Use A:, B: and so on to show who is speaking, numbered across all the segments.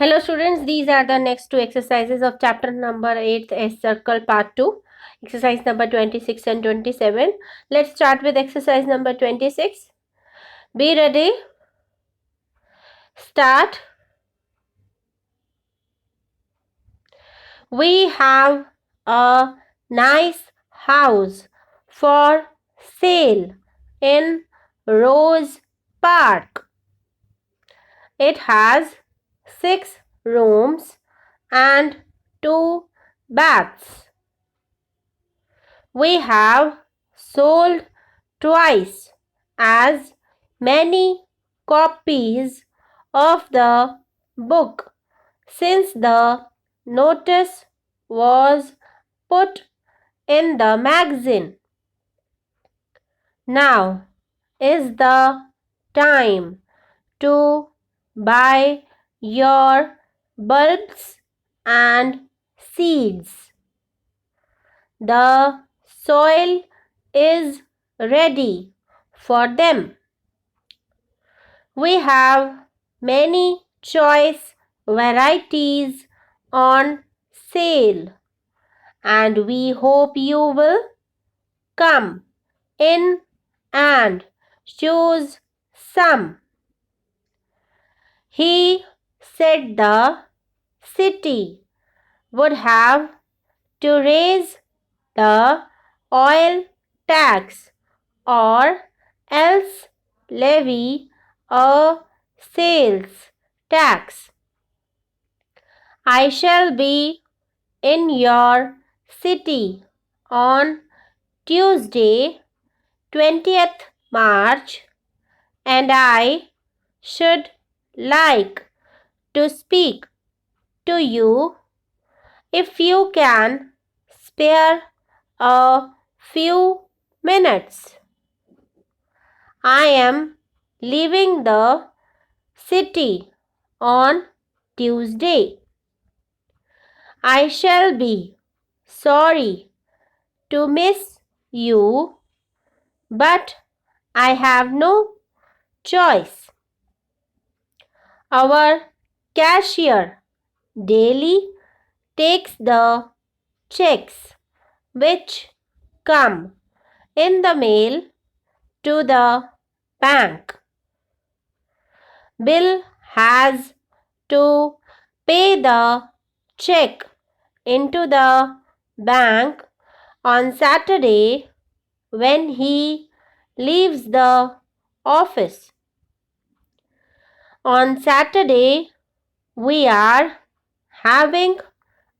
A: Hello students, these are the next two exercises of chapter number 8 S circle part 2. Exercise number 26 and 27. Let's start with exercise number 26. Be ready. Start. We have a nice house for sale in Rose Park. It has 6 rooms and 2 baths. We have sold twice as many copies of the book since the notice was put in the magazine. Now is the time to buy your bulbs and seeds. The soil is ready for them. We have many choice varieties on sale and we hope you will come in and choose some. He said the city would have to raise the oil tax or else levy a sales tax. I shall be in your city on Tuesday, 20th March, and I should like to speak to you if you can spare a few minutes. I am leaving the city on Tuesday. I shall be sorry to miss you, but I have no choice. Our cashier daily takes the checks which come in the mail to the bank. Bill has to pay the check into the bank on Saturday when he leaves the office. On Saturday, we are having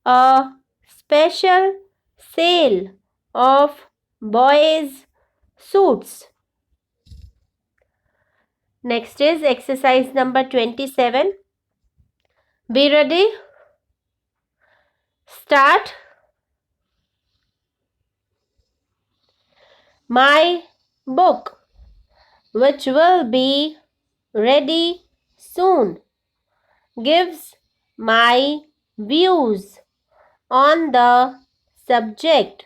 A: a special sale of boys' suits. Next is exercise number 27. Be ready. Start. My book, which will be ready soon, gives my views on the subject,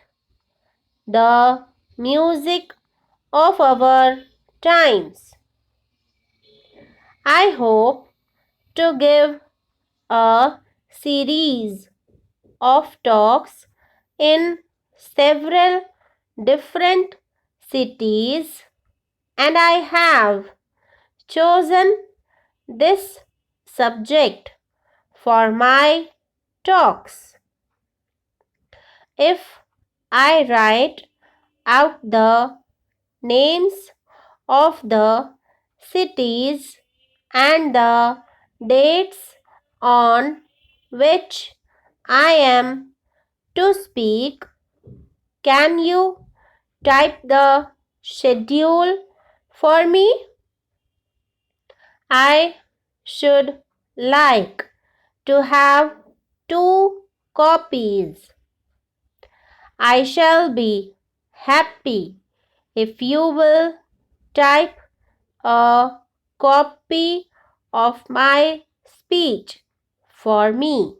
A: the music of our times. I hope to give a series of talks in several different cities, and I have chosen this subject for my talks. If I write out the names of the cities and the dates on which I am to speak, can you type the schedule for me? I should like to have 2 copies. I shall be happy if you will type a copy of my speech for me.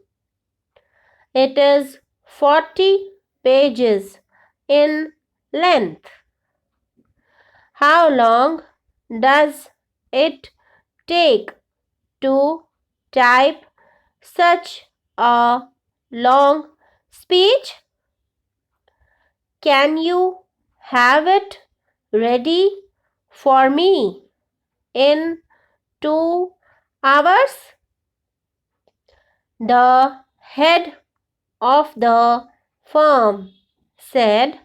A: It is 40 pages in length. How long does it take to type such a long speech? Can you have it ready for me in 2 hours? The head of the firm said,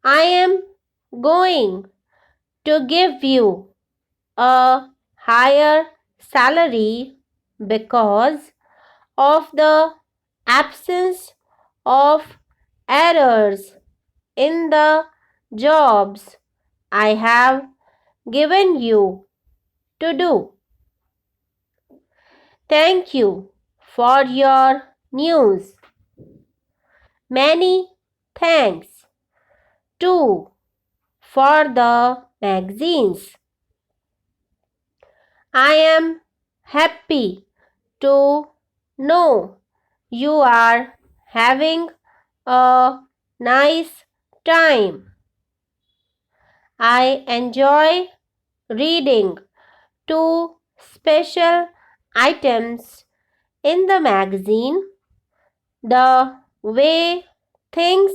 A: I am going to give you a higher salary because of the absence of errors in the jobs I have given you to do. Thank you for your news. Many thanks too for the magazines. I am happy to know you are having a nice time. I enjoy reading two special items in the magazine. The way things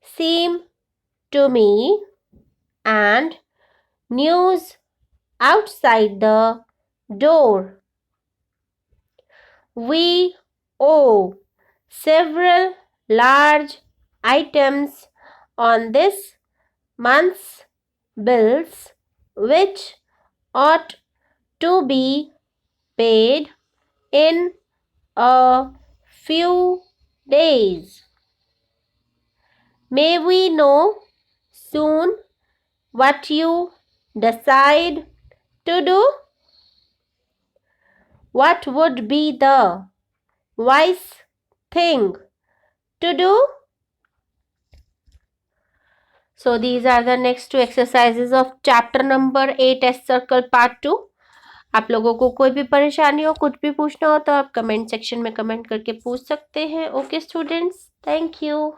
A: seem to me and news outside the door. We owe several large items on this month's bills, which ought to be paid in a few days. May we know soon what you decide to do? What would be the wise thing to do? So these are the next two exercises of chapter number 8 S circle part 2. आप लोगों को कोई भी परेशानी हो, कुछ भी पूछना हो तो आप कमेंट सेक्शन में कमेंट करके पूछ सकते हैं. Okay students, thank you.